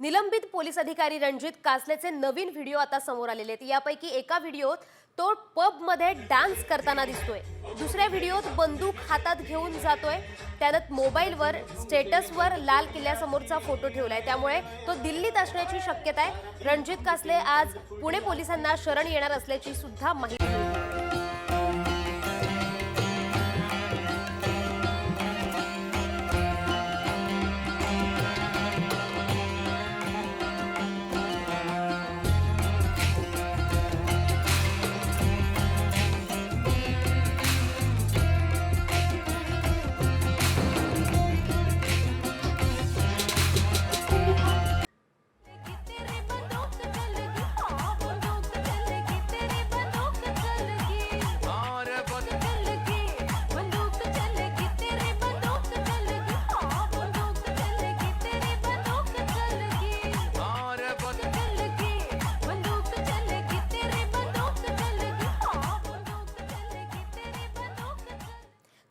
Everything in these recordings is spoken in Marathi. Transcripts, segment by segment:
निलंबित पोलीस अधिकारी रणजित कासलेचे नवीन व्हिडिओ आता समोर आलेले आहेत। यापैकी एका व्हिडिओत तो पब मध्ये डान्स करताना दिसतोय। दुसऱ्या व्हिडिओत बंदूक हातात घेऊन जातोय। त्यानं मोबाईलवर स्टेटसवर लाल किल्ल्यासमोरचा फोटो ठेवलाय, त्यामुळे तो दिल्लीत असण्याची शक्यता आहे। रणजित कासले आज पुणे पोलिसांना शरण येणार असल्याची सुद्धा माहिती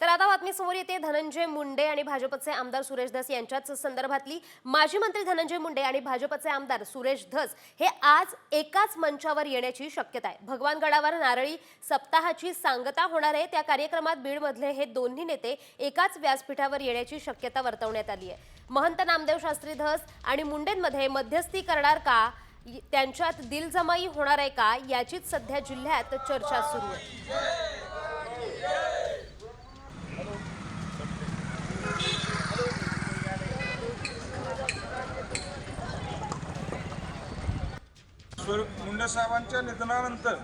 तर आता बातमी समोर येते धनंजय मुंडे आणि भाजपचे आमदार सुरेश धस यांच्याच संदर्भातली। माजी मंत्री धनंजय मुंडे आणि भाजपचे आमदार सुरेश धस हे आज एकाच मंचावर येण्याची शक्यता आहे। भगवानगडावर नारळी सप्ताहाची सांगता होणार आहे। त्या कार्यक्रमात बीडमधले हे दोन्ही नेते एकाच व्यासपीठावर येण्याची शक्यता वर्तवण्यात आली आहे। महंत नामदेव शास्त्री धस आणि मुंडेंमध्ये मध्यस्थी करणार का, त्यांच्यात दिलजमाई होणार आहे का, याचीच सध्या जिल्ह्यात चर्चा सुरू आहे। मुंडे साहेबांच्या निधनानंतर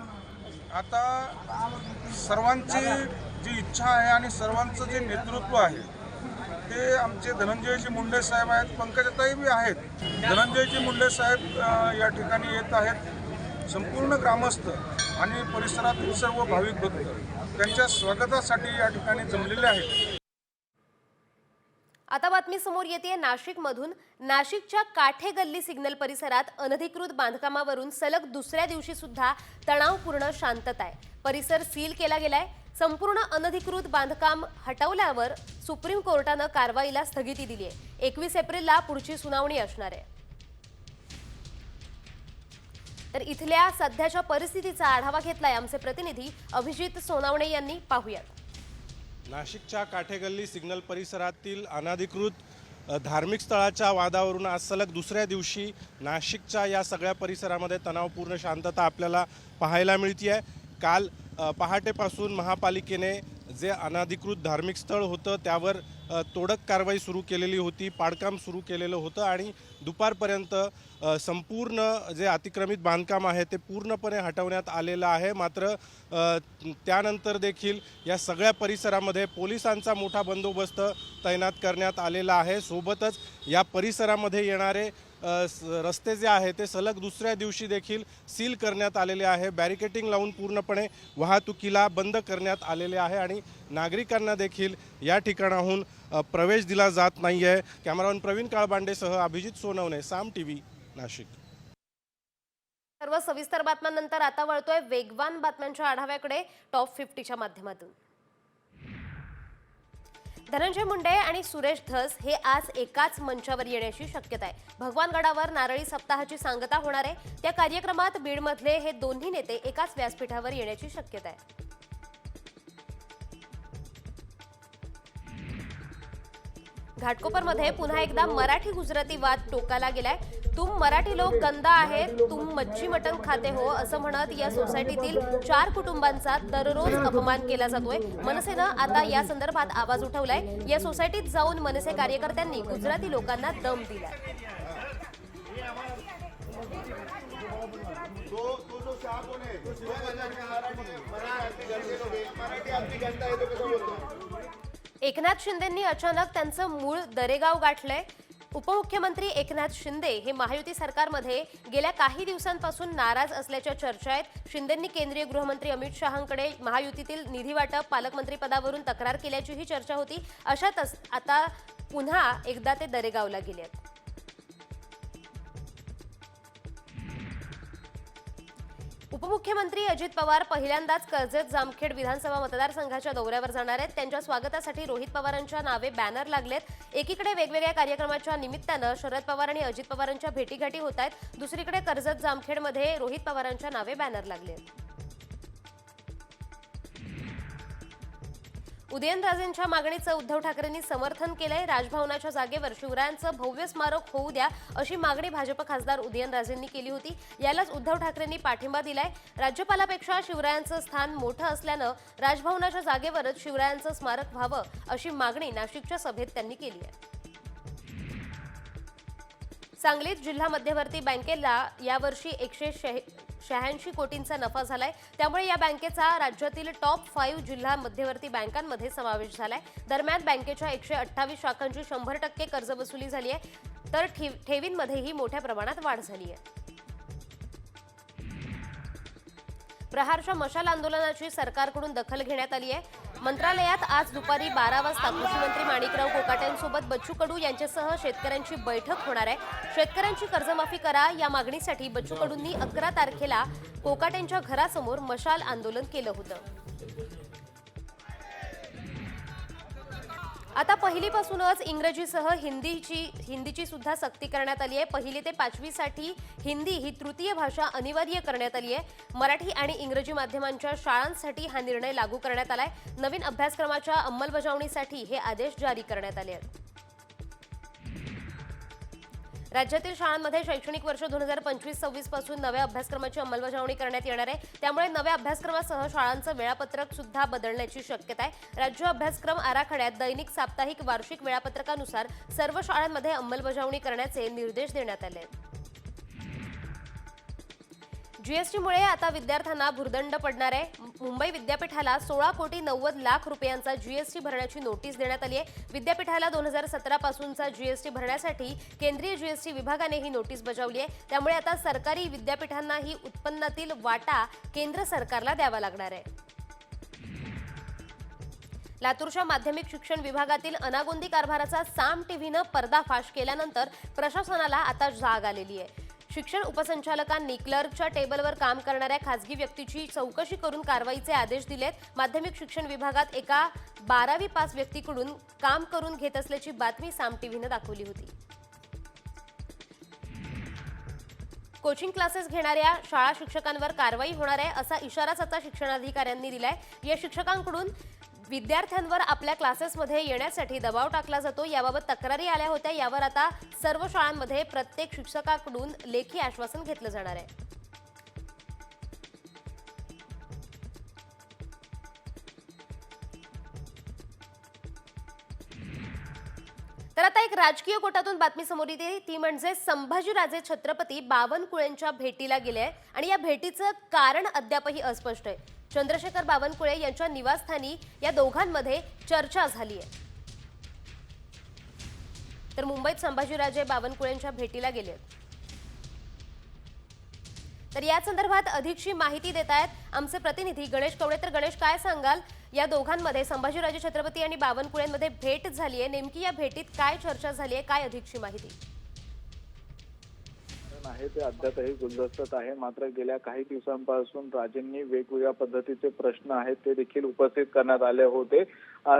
आता सर्वांची जी इच्छा आहे आणि सर्वांचं जे नेतृत्व आहे ते आमचे धनंजयजी मुंडे साहेब आहेत, पंकजाताई बी आहेत। धनंजयजी मुंडे साहेब या ठिकाणी येत आहेत। संपूर्ण ग्रामस्थ आणि परिसरातील सर्व भाविक भक्त त्यांच्या स्वागतासाठी या ठिकाणी जमलेले आहेत। आता बातमी समोर येते नाशिकमधून। नाशिकच्या काठे गल्ली सिग्नल परिसरात अनधिकृत बांधकामावरून सलग दुसऱ्या दिवशी सुद्धा तणावपूर्ण शांतता आहे। परिसर सील केला गेलाय। संपूर्ण अनधिकृत बांधकाम हटवल्यावर सुप्रीम कोर्टानं कारवाईला स्थगिती दिली आहे। 21 एप्रिलला पुढची सुनावणी असणार आहे। तर इथल्या सध्याच्या परिस्थितीचा आढावा घेतलाय आमचे प्रतिनिधी अभिजित सोनावणे यांनी। पाहूयात। नाशिकच्या काठेगल्ली सिग्नल परिसरातील अनधिकृत धार्मिक स्थळाच्या वादावरून आज सलग दुसऱ्या दिवशी नाशिकच्या या सगळ्या परिसरामध्ये तणावपूर्ण शांतता आपल्याला पाहायला मिळते। काल पहाटेपासून महापालिकेने जे अनधिकृत धार्मिक स्थळ होतं त्यावर तोडक कारवाई सुरू केलेली होती, पाडकाम सुरू केलेलं होतं आणि दुपारपर्यंत संपूर्ण जे अतिक्रमित बांधकाम आहे ते पूर्णपणे हटवण्यात आलेलं आहे। मात्र त्यानंतर देखील या सगळ्या परिसरामध्ये पोलिसांचा मोठा बंदोबस्त तैनात करण्यात आलेला आहे। सोबतच या परिसरामध्ये येणारे रस्ते जे आहे ते सलग दुसऱ्या दिवशी देखील सील करण्यात आलेले आहे। बॅरिकेटिंग लावून पूर्णपणे वाहतुकीला बंद करण्यात आलेले आहे आणि नागरिकांना देखील या ठिकाणाहून प्रवेश दिला जात नाही आहे। कॅमेरामन प्रवीण काळबांडेसह अभिजित सोनवणे, साम टीव्ही, नाशिक। सर्व सविस्तर बातम्यांनंतर आता वळतोय वेगवान बातम्यांच्या आढाव्याकडे टॉप 50च्या माध्यमातून। धनंजय मुंडे आणि सुरेश धस हे आज एकाच मंचावर येण्याची शक्यता आहे। भगवानगडावर नारळी सप्ताहाची सांगता होणार आहे। त्या कार्यक्रमात बीडमधले हे दोन्ही नेते एकाच व्यासपीठावर येण्याची शक्यता आहे। घाटकोपरमध्ये पुन्हा एकदा मराठी गुजराती वाद टोकाला गेलाय। तुम मराठी लोक गंदा आहे, तुम मच्छी मटण खाते हो असं म्हणत या सोसायटीतील 4 कुटुंबांचा दररोज अपमान केला जातोय। मनसेनं आता या संदर्भात आवाज उठवलाय। या सोसायटीत जाऊन मनसे कार्यकर्त्यांनी गुजराती लोकांना दम दिलाय। एकनाथ शिंदेंनी अचानक त्यांचं मूळ दरेगाव गाठलंय। उपमुख्यमंत्री एकनाथ शिंदे हे महायुती सरकारमध्ये गेल्या काही दिवसांपासून नाराज असल्याच्या चर्चा आहेत। शिंदेंनी केंद्रीय गृहमंत्री अमित शहांकडे महायुतीतील निधी वाटप पालकमंत्री पदावरून तक्रार केल्याचीही चर्चा होती। अशातच आता पुन्हा एकदा ते दरेगावला गेले आहेत। उपमुख्यमंत्री अजित पवार पहिल्यांदाच कर्जत जामखेड विधानसभा मतदारसंघाच्या दौऱ्यावर जाणार आहेत। त्यांच्या स्वागतासाठी रोहित पवारांच्या नावे बॅनर लागलेत। एकीकडे वेगवेगळ्या कार्यक्रमाच्या निमित्तानं शरद पवार आणि अजित पवारांच्या भेटीगाठी होत आहेत, दुसरीकडे कर्जत जामखेडमध्ये रोहित पवारांच्या नावे बॅनर लागले. उदयनराजेंच्या मागणीचं उद्धव ठाकरेंनी समर्थन केलंय. राजभवनाच्या जागेवर शिवरायांचं भव्य स्मारक होऊ द्या अशी मागणी भाजप खासदार उदयनराजेंनी केली होती. यालाच उद्धव ठाकरेंनी पाठिंबा दिलाय. राज्यपालापेक्षा शिवरायांचं स्थान मोठं असल्यानं राजभवनाच्या जागेवरच शिवरायांचं स्मारक व्हावं अशी मागणी नाशिकच्या सभेत त्यांनी केली आहे. सांगलीत जिल्हा मध्यवर्ती बँकेला यावर्षी 186 कोटींचा नफा झालाय. त्यामुळे या बँकेचा राज्यातील टॉप 5 जिल्हा मध्यवर्ती बँकांमध्ये समावेश झालाय. दरम्यान बँकेच्या 128 शाखांची 100% कर्जवसुली झाली आहे, तर ठेवींमध्येही मोठ्या प्रमाणात वाढ झाली आहे. प्रहारच्या मशाल आंदोलनाची सरकारकडून दखल घेण्यात आली आहे. मंत्रालयात आज दुपारी 12 वाजता कृषी मंत्री माणिकराव कोकाटेंसोबत बच्चू कडू यांच्यासह शेतकऱ्यांची बैठक होणार आहे. शेतकऱ्यांची कर्जमाफी करा या मागणीसाठी बच्चू कडूंनी 11 तारखेला कोकाटेंच्या घरासमोर मशाल आंदोलन केलं होतं. आता पहिलीपासूनच इंग्रजीसह हिंदीची सुद्धा सक्ती करण्यात आली आहे. 1ली ते 5वी साठी हिंदी ही तृतीय भाषा अनिवार्य करण्यात आली आहे. मराठी आणि इंग्रजी माध्यमांच्या शाळांसाठी हा निर्णय लागू करण्यात आलाय. नवीन अभ्यासक्रमाच्या अंमलबजावणीसाठी हे आदेश जारी करण्यात आले आहेत. राज्यातील शाळांमध्ये शैक्षणिक वर्ष 2025-26 पासून नव्या अभ्यासक्रमाची अंमलबजावणी करण्यात येणार आहे. त्यामुळे नव्या अभ्यासक्रमासह शाळांचं वेळापत्रक सुद्धा बदलण्याची शक्यता आहे. राज्य अभ्यासक्रम आराखड्यात दैनिक, साप्ताहिक, वार्षिक वेळापत्रकानुसार सर्व शाळांमध्ये अंमलबजावणी करण्याचे निर्देश देण्यात आले आहेत. जीएसटीमुळे आता विद्यार्थ्यांना भुर्दंड पडणार आहे. मुंबई विद्यापीठाला 16 कोटी 90 लाख रुपयांचा जीएसटी भरण्याची नोटीस देण्यात आली आहे. विद्यापीठाला 2017 पासूनचा जीएसटी भरण्यासाठी केंद्रीय जीएसटी विभागाने ही नोटीस बजावली आहे. त्यामुळे आता सरकारी विद्यापीठांनाही उत्पन्नातील वाटा केंद्र सरकारला द्यावा लागणार आहे. लातूरच्या माध्यमिक शिक्षण विभागातील अनागोंदी कारभाराचा साम टीव्हीनं पर्दाफाश केल्यानंतर प्रशासनाला आता जाग आलेली आहे. शिक्षण उपसंचालकांनी क्लर्कच्या टेबलवर काम करणाऱ्या खासगी व्यक्तीची चौकशी करून कारवाईचे आदेश दिलेत. माध्यमिक शिक्षण विभागात एका 12वी पास व्यक्तीकडून काम करून घेत असल्याची बातमी साम टीव्हीनं दाखवली होती. कोचिंग क्लासेस घेणाऱ्या शाळा शिक्षकांवर कारवाई होणार आहे असा इशाराच आता शिक्षणाधिकाऱ्यांनी दिलाय. या शिक्षकांकडून विद्यार्थ्यांवर आपल्या क्लासेसमध्ये येण्यासाठी दबाव टाकला जातो. याबाबत तक्रारी आल्या होत्या. यावर आता सर्व शाळांमध्ये प्रत्येक शिक्षकाकडून लेखी आश्वासन घेतलं जाणार आहे. तर आता एक राजकीय कोटातून बातमी समोर येते, ती म्हणजे संभाजीराजे छत्रपती बावनकुळेंच्या भेटीला गेले आणि या भेटीचं कारण अद्यापही अस्पष्ट आहे. चंद्रशेखर बावनकुळे यांच्या निवासस्थानी या दोघांमध्ये चर्चा झाली आहे. तर मुंबईत संभाजीराजे बावनकुळेंच्या भेटीला गेले. तर या संदर्भात अधिकची माहिती देत आहेत आमचे प्रतिनिधी गणेश कवडे. तर गणेश, काय सांगाल, या दोघांमध्ये संभाजीराजे छत्रपती आणि बावनकुळेंमध्ये भेट झाली आहे, नेमकी या भेटीत काय चर्चा झाली आहे, काय अधिकची माहिती आहे ते अद्यापही गुलदस्त्यात आहे. मात्र गेल्या काही दिवसांपासून राजेंनी वेगवेगळ्या पद्धतीचे प्रश्न आहेत ते देखील उपस्थित करण्यात आले होते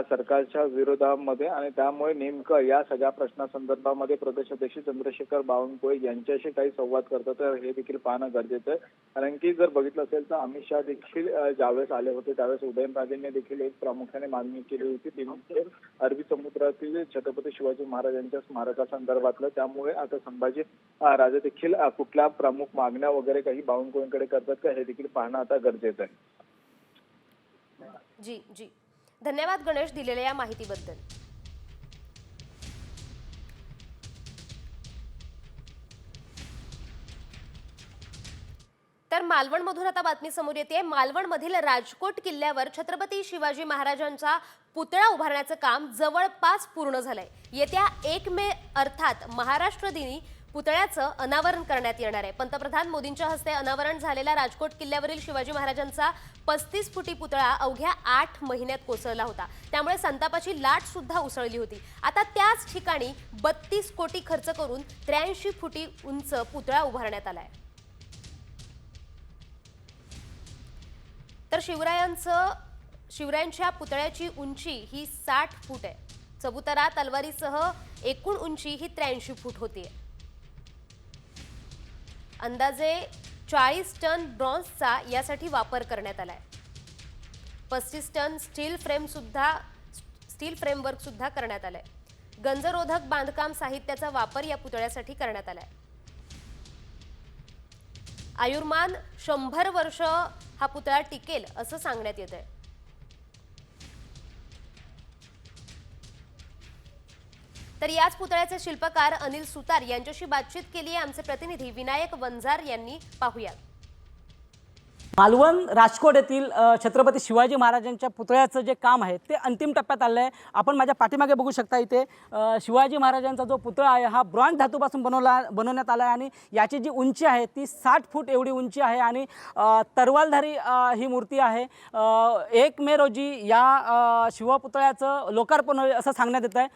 सरकारच्या विरोधामध्ये आणि त्यामुळे नेमकं या सगळ्या प्रश्नासंदर्भामध्ये प्रदेशाध्यक्ष चंद्रशेखर बावनकुळे यांच्याशी काही संवाद करतात तर हे देखील पाहणं गरजेचं आहे. कारण की जर बघितलं असेल तर अमित शहा देखील ज्यावेळेस आले होते त्यावेळेस उदयनराजेंनी देखील एक प्रामुख्याने मागणी केली होती, ती म्हणजे अरबी समुद्रातील छत्रपती शिवाजी महाराजांच्या स्मारकासंदर्भातलं. त्यामुळे आता संभाजी राजे देखील कुठल्या प्रमुख मागण्या वगैरे काही बावनकुळेंकडे करतात का हे देखील पाहणं आता गरजेचं आहे. जी धन्यवाद गणेश दिलेल्या या माहितीबद्दल. तर मालवणमधून आता बातमी समोर येते. मालवणमधील राजकोट किल्ल्यावर छत्रपती शिवाजी महाराजांचा पुतळा उभारण्याचं काम जवळपास पूर्ण झालंय. येत्या 1 मे अर्थात महाराष्ट्र दिनी पुतळ्याचं अनावरण करण्यात येणार आहे. पंतप्रधान मोदींच्या हस्ते अनावरण झालेला राजकोट किल्ल्यावरील शिवाजी महाराजांचा 35 फुटी पुतळा अवघ्या 8 महिन्यात कोसळला होता. त्यामुळे संतापाची लाट सुद्धा उसळली होती. आता त्याच ठिकाणी 32 कोटी खर्च करून 83 फुटी उंच पुतळा उभारण्यात आलाय. तर शिवरायांच्या पुतळ्याची उंची ही 60 फूट आहे. चबुतरा तलवारीसह एकूण उंची ही 83 फूट होती. अंदाजे 40 टन ब्रॉन्झचा यासाठी वापर करण्यात आलाय. 35 टन स्टील फ्रेमवर्क सुद्धा करण्यात आलंय. गंजरोधक बांधकाम साहित्याचा वापर या पुतळ्यासाठी करण्यात आलाय. आयुर्मान 100 वर्ष हा पुतळा टिकेल असं सांगण्यात येत आहे. तर याच पुतळ्याचे शिल्पकार अनिल सुतार यांच्याशी बातचीत केली आहे आमचे प्रतिनिधी विनायक वंजार यांनी. पाहूयात. मालवण राजकोट येथील छत्रपती शिवाजी महाराजांच्या पुतळ्याचं जे काम आहे ते अंतिम टप्प्यात आलं आहे. आपण माझ्या पाठीमागे बघू शकता. इथे शिवाजी महाराजांचा जो पुतळा आहे हा ब्रॉन्झ धातूपासून बनवण्यात आला आहे आणि याची जी उंची आहे ती 60 फूट एवढी उंची आहे आणि तरवालधारी ही मूर्ती आहे. 1 मे रोजी या शिवपुतळ्याचं लोकार्पण होईल असं सांगण्यात येत आहे.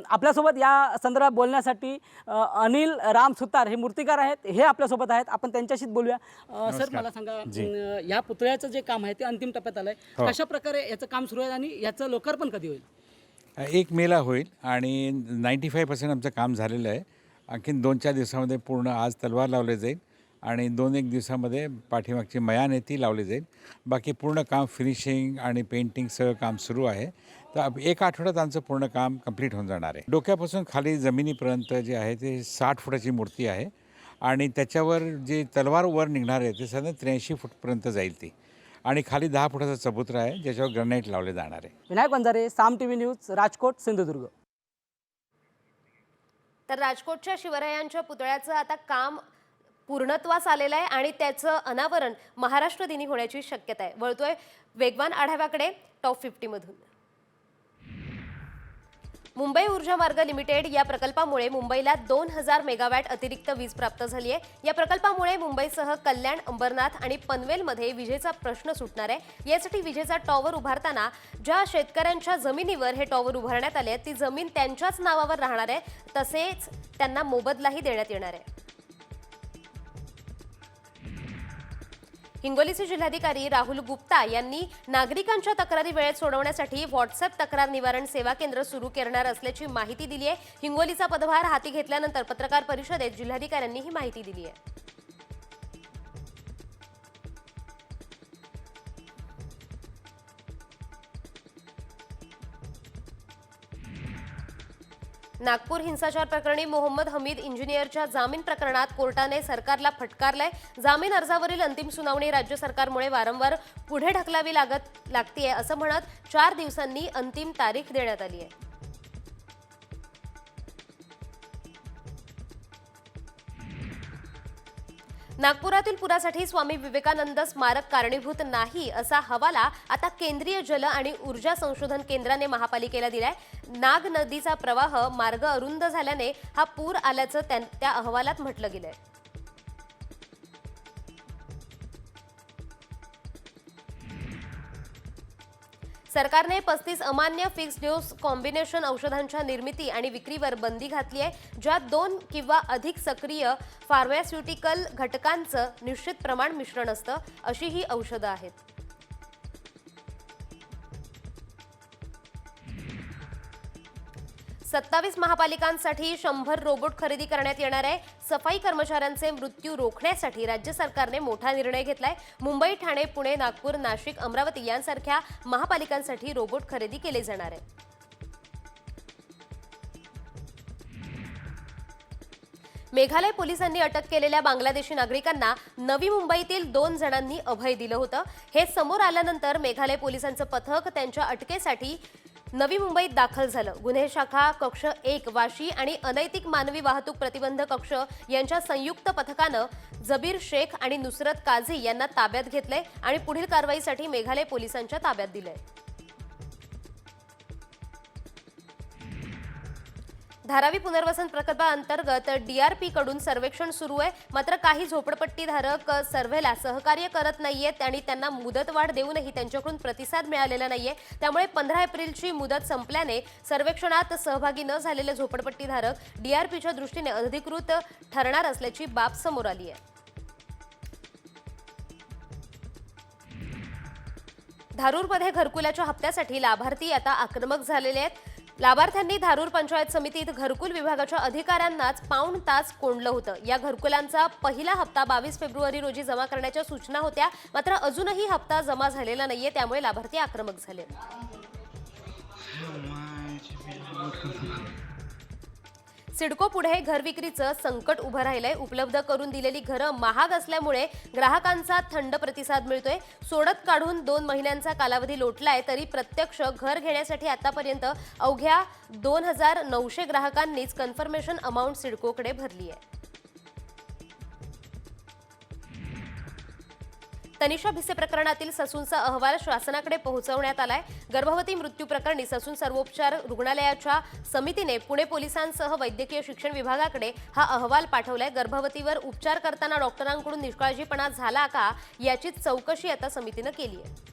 आपल्यासोबत या संदर्भात बोलण्यासाठी अनिल राम सुतार हे मूर्तिकार आहेत, हे आपल्यासोबत आहेत. आपण त्यांच्याशीच बोलूया. सर, मला सांगा, या पुतळ्याचं जे काम आहे ते अंतिम टप्प्यात आलंय. कशा प्रकारे याचं काम सुरू आहे आणि याचं लोकार्पण कधी होईल? 1 मेला होईल आणि 95% आमचं काम झालेलं आहे. आणखीन 2-4 दिवसामध्ये पूर्ण आज तलवार लावले जाईल आणि 2-1 दिवसामध्ये पाठीमागची मयान आहे ती लावली जाईल. बाकी पूर्ण काम फिनिशिंग आणि पेंटिंग सगळं काम सुरू आहे. तर 1 आठवड्यात आमचं पूर्ण काम कंप्लीट होऊन जाणार आहे. डोक्यापासून खाली जमिनीपर्यंत जे आहे ते 60 फुटाची मूर्ती आहे आणि त्याच्यावर जी तलवार वर निघणार आहे ते साधारण 83 फूटपर्यंत जाईल ती आणि खाली 10 फुटाचा चबुतरा आहे ज्याच्यावर ग्रॅनाइट लावले जाणार आहे. विनायक वंजारे, साम टीव्ही न्यूज, राजकोट, सिंधुदुर्ग. तर राजकोटच्या शिवरायांच्या पुतळ्याचं आता काम पूर्णत्वास आलेलं आहे आणि त्याचं अनावरण महाराष्ट्र दिनी होण्याची शक्यता आहे. वळतोय वेगवान आढाव्याकडे टॉप 50 मधून. मुंबई ऊर्जा मार्ग लिमिटेड या प्रकल्पामुळे मुंबईला 2000 मेगावॅट अतिरिक्त वीज प्राप्त झाली आहे. या प्रकल्पामुळे मुंबईसह कल्याण, अंबरनाथ आणि पनवेलमध्ये विजेचा प्रश्न सुटणार आहे. यासाठी विजेचा टॉवर उभारताना ज्या शेतकऱ्यांच्या जमिनीवर हे टॉवर उभारण्यात आले ती जमीन त्यांच्याच नावावर राहणार आहे. तसेच त्यांना मोबदलाही देण्यात येणार आहे. हिंगोलीचे जिल्हाधिकारी राहुल गुप्ता यांनी नागरिकांच्या तक्रारी वेळेत सोडवण्यासाठी व्हॉट्सअप तक्रार निवारण सेवा केंद्र सुरू करणार असल्याची माहिती दिली आहे. हिंगोलीचा पदभार हाती घेतल्यानंतर पत्रकार परिषदेत जिल्हाधिकाऱ्यांनी ही माहिती दिली आहे. नागपूर हिंसाचार प्रकरणी मोहम्मद हमीद इंजिनियरच्या जामीन प्रकरणात कोर्टाने सरकारला फटकारलंय. जामीन अर्जावरील अंतिम सुनावणी राज्य सरकारमुळे वारंवार पुढे ढकलावी लागतीये असं म्हणत 4 दिवसांनी अंतिम तारीख देण्यात आली आहे. नागपुरातील पुरासाठी स्वामी विवेकानंद स्मारक कारणीभूत नाही असा हवाला आता केंद्रीय जल आणि ऊर्जा संशोधन केंद्राने महापालिकेला दिलाय. नाग नदीचा प्रवाह मार्ग अरुंद झाल्याने हा पूर आल्याचं त्या अहवालात म्हटलं गेलंय. सरकारने 35 अमान्य फिक्स डोस कॉम्बिनेशन औषधांच्या निर्मिती आणि विक्रीवर बंदी घातली आहे. ज्यात 2 किंवा अधिक सक्रिय फार्मास्युटिकल घटकांचं निश्चित प्रमाण मिश्रण असतं अशी ही औषधं आहेत. सत्तावीस महापालिकांसाठी 100 रोबोट खरेदी करण्यात येणार आहे. सफाई कर्मचाऱ्यांचे मृत्यू रोखण्यासाठी राज्य सरकारने मोठा निर्णय घेतलाय. मुंबई, ठाणे, पुणे, नागपूर, नाशिक, अमरावती यांसारख्या महापालिकांसाठी रोबोट खरेदी केले जाणार आहे. मेघालय पोलिसांनी अटक केलेल्या बांगलादेशी नागरिकांना नवी मुंबईतील 2 जणांनी अभय दिलं होतं. हे समोर आल्यानंतर मेघालय पोलिसांचं पथक त्यांच्या अटकेसाठी नवी मुंबईत दाखल झालं. गुन्हे शाखा कक्ष 1 वाशी आणि अनैतिक मानवी वाहतूक प्रतिबंध कक्ष यांच्या संयुक्त पथकानं जबीर शेख आणि नुसरत काझी यांना ताब्यात घेतलंय आणि पुढील कारवाईसाठी मेघालय पोलिसांच्या ताब्यात दिलंय. धारावी पुनर्वसन प्रकल्पाअंतर्गत DRP कडून सर्वेक्षण सुरू आहे. मात्र काही झोपडपट्टीधारक सर्व्हेला सहकार्य करत नाहीयेत आणि त्यांना मुदतवाढ देऊनही त्यांच्याकडून प्रतिसाद मिळालेला नाहीये. त्यामुळे 15 एप्रिलची मुदत संपल्याने सर्वेक्षणात सहभागी न झालेले झोपडपट्टीधारक DRPच्या दृष्टीने अधिकृत ठरणार असल्याची बाब समोर आली आहे. धारूरमध्ये घरकुलाच्या हप्त्यासाठी लाभार्थी आता आक्रमक झालेले आहेत. लाभार्थ्यांनी धारूर पंचायत समितीत घरकुल विभागाच्या अधिकाऱ्यांनाच पाऊण तास कोंडलं होतं। या घरकुलांचा पहिला हप्ता 22 फेब्रुवारी रोजी जमा करण्याच्या सूचना होत्या, मात्र अजूनही हप्ता जमा झालेला नाहीये, त्यामुळे लाभार्थी आक्रमक झाले। सिडको पुढे घर विक्रीचं संकट उभं राहिलंय। उपलब्ध करून दिलेली घरं महाग असल्यामुळे ग्राहकांचा थंड प्रतिसाद मिळतोय। सोडत काढून 2 महिन्यांचा कालावधी लोटलाय, तरी प्रत्यक्ष घर घेण्यासाठी आतापर्यंत अवघ्या 2900 ग्राहकांनीच कन्फर्मेशन अमाउंट सिडकोकडे भरली आहे। तनिषा भिसे प्रकरणातील ससूनचा अहवाल शासनाकडे पोहोचवण्यात आलाय। गर्भवती मृत्यू प्रकरणी ससून सर्वोपचार रुग्णालयाच्या समितीने पुणे पोलिसांसह वैद्यकीय शिक्षण विभागाकडे हा अहवाल पाठवलाय। गर्भवतीवर उपचार करताना डॉक्टरांकडून निष्काळजीपणा झाला का याची चौकशी आता समितीने केली आहे।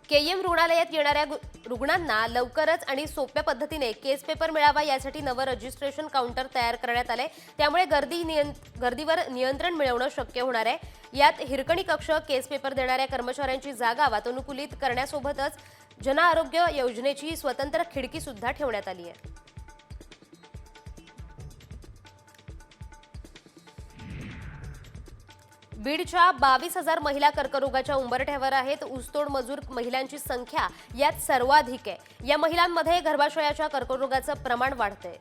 केएम रुग्णालयात येणाऱ्या रुग्णांना लवकरच आणि सोप्या पद्धतीने केस पेपर मिळावा यासाठी नवं रजिस्ट्रेशन काउंटर तयार करण्यात आलंय। त्यामुळे गर्दीवर नियंत्रण मिळवणं शक्य होणार आहे। यात हिरकणी कक्ष, केस पेपर देणाऱ्या कर्मचाऱ्यांची जागा वातानुकूलित करण्यासोबतच जन आरोग्य योजनेची स्वतंत्र खिडकी सुद्धा ठेवण्यात आली आहे। बीडच्या 22,000 महिला कर्करोगाच्या उंबरठ्यावर आहेत। ऊसतोड मजूर महिलांची संख्या यात सर्वाधिक आहे। या महिलांमध्ये गर्भाशयाच्या कर्करोगाचं प्रमाण वाढतंय।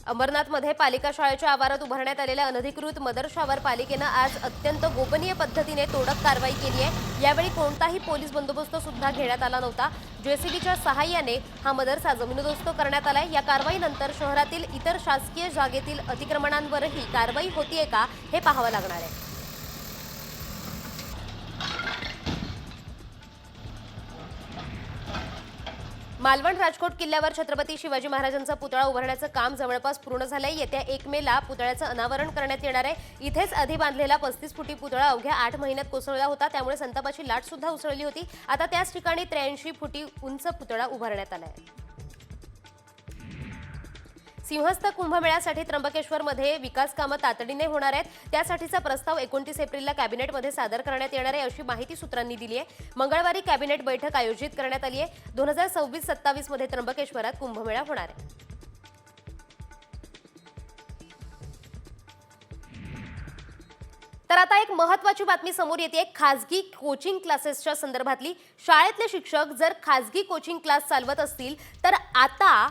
अंबरनाथमध्ये पालिका शाळेच्या आवारात उभारण्यात आलेल्या अनधिकृत मदरशावर पालिकेनं आज अत्यंत गोपनीय पद्धतीने तोडक कारवाई केली आहे। यावेळी कोणताही पोलीस बंदोबस्त सुद्धा घेण्यात आला नव्हता। जेसीबीच्या सहाय्याने हा मदरसा जमीनदोस्त करण्यात आलाय। या कारवाईनंतर शहरातील इतर शासकीय जागेतील अतिक्रमणांवरही कारवाई होतीये का हे पाहावं लागणार आहे। मालवण राजकोट किल्ल्यावर छत्रपती शिवाजी महाराजांचा पुतळा उभारण्याचं काम जवळपास पूर्ण झालंय। येत्या 1 मेला पुतळ्याचं अनावरण करण्यात येणार आहे। इथेच आधी बांधलेला 35 फुटी पुतळा अवघ्या 8 महिन्यात कोसळला होता, त्यामुळे संतापाची लाट सुद्धा उसळली होती। आता त्याच ठिकाणी 83 फुटी उंच पुतळा उभारण्यात आलाय। सिंहस्थ कुंभमेळ्यासाठी त्र्यंबकेश्वरमध्ये विकास कामं तातडीने होणार आहेत। त्यासाठीचा प्रस्ताव 29 एप्रिलला कॅबिनेटमध्ये सादर करण्यात येणार आहे, अशी माहिती सूत्रांनी दिली आहे। मंगळवारी कॅबिनेट बैठक आयोजित करण्यात आली आहे। 2026-27 मध्ये त्र्यंबकेश्वरात कुंभमेळा होणार आहे। तर आता एक महत्त्वाची बातमी समोर येते। खासगी कोचिंग क्लासेसच्या संदर्भातली। शाळेतले शिक्षक जर खासगी कोचिंग क्लास चालवत असतील तर आता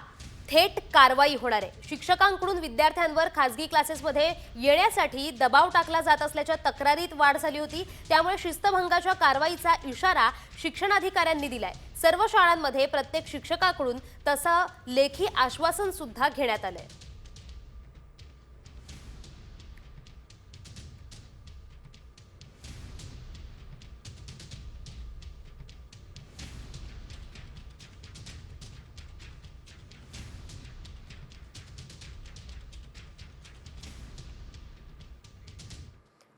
थेट कारवाई होणार आहे। शिक्षकांकडून विद्यार्थ्यांवर खासगी क्लासेसमध्ये येण्यासाठी दबाव टाकला जात असल्याच्या तक्रारीत वाढ झाली होती, त्यामुळे शिस्तभंगाच्या कारवाईचा इशारा शिक्षणाधिकाऱ्यांनी दिलाय। सर्व शाळांमध्ये प्रत्येक शिक्षकाकडून तसं लेखी आश्वासन सुद्धा घेण्यात आलंय।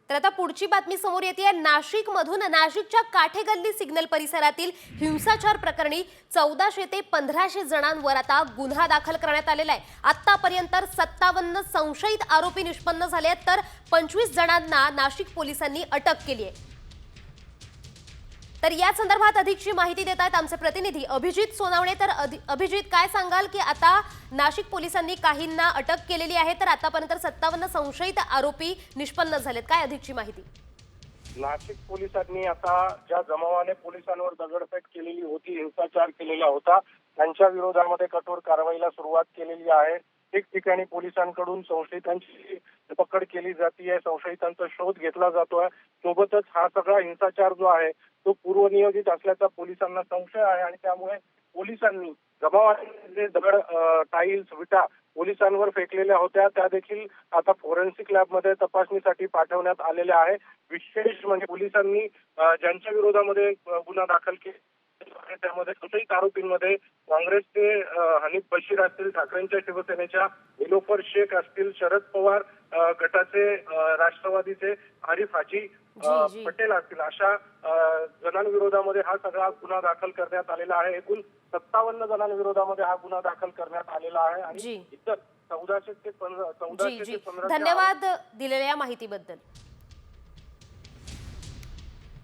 तर आता पुढची बातमी समोर येते। नाशिकमधून नाशिकच्या काठेगल्ली सिग्नल परिसरातील हिंसाचार प्रकरणी 1400 ते 1500 जणांवर आता गुन्हा दाखल करण्यात आलेला आहे। आतापर्यंत 57 संशयित आरोपी निष्पन्न झाले आहेत, तर 25 जणांना नाशिक पोलिसांनी अटक केली आहे। तर या संदर्भात अधिकची माहिती देत आहेत आमचे प्रतिनिधी अभिजित सोनावणे। तर अभिजित, काय सांगाल की आता नाशिक पोलिसांनी काहींना अटक केलेली आहे, तर आतापर्यंत 57 संशयित आरोपी निष्पन्न झालेत, काय अधिकची माहिती? नाशिक पोलिसांनी आता ज्या जमावाने पोलिसांवर दगडफेक केलेली होती, हिंसाचार केलेला होता, त्यांच्या विरोधामध्ये कठोर कारवाईला सुरुवात केलेली आहे। ठिकठिकाणी पोलिसांकडून संशयितांची पकड केली जाते, संशयितांचा शोध घेतला जातोय। सोबतच हा सगळा हिंसाचार जो आहे तो पूर्वनियोजित असल्याचा पोलिसांना संशय आहे आणि त्यामुळे पोलिसांनी जमावाने दगड, टाईल्स, विटा पोलिसांवर फेकलेल्या होत्या, त्या देखील आता फॉरेन्सिक लॅबमध्ये तपासणीसाठी पाठवण्यात आलेल्या आहे। विशेष म्हणजे पोलिसांनी ज्यांच्या विरोधामध्ये गुन्हा दाखल केला त्यामध्ये संशयित आरोपींमध्ये काँग्रेसचे हनीफ बशीर असतील, ठाकरेंच्या शिवसेनेच्या निलोफर शेख असतील, शरद पवार गटाचे राष्ट्रवादीचे आरिफ हाजी पटेल असतील, अशा जणांविरोधामध्ये हा सगळा गुन्हा दाखल करण्यात आलेला आहे। एकूण 57 जणांविरोधामध्ये हा गुन्हा दाखल करण्यात आलेला आहे आणि इतर 1400 ते 15 धन्यवाद दिलेल्या माहितीबद्दल।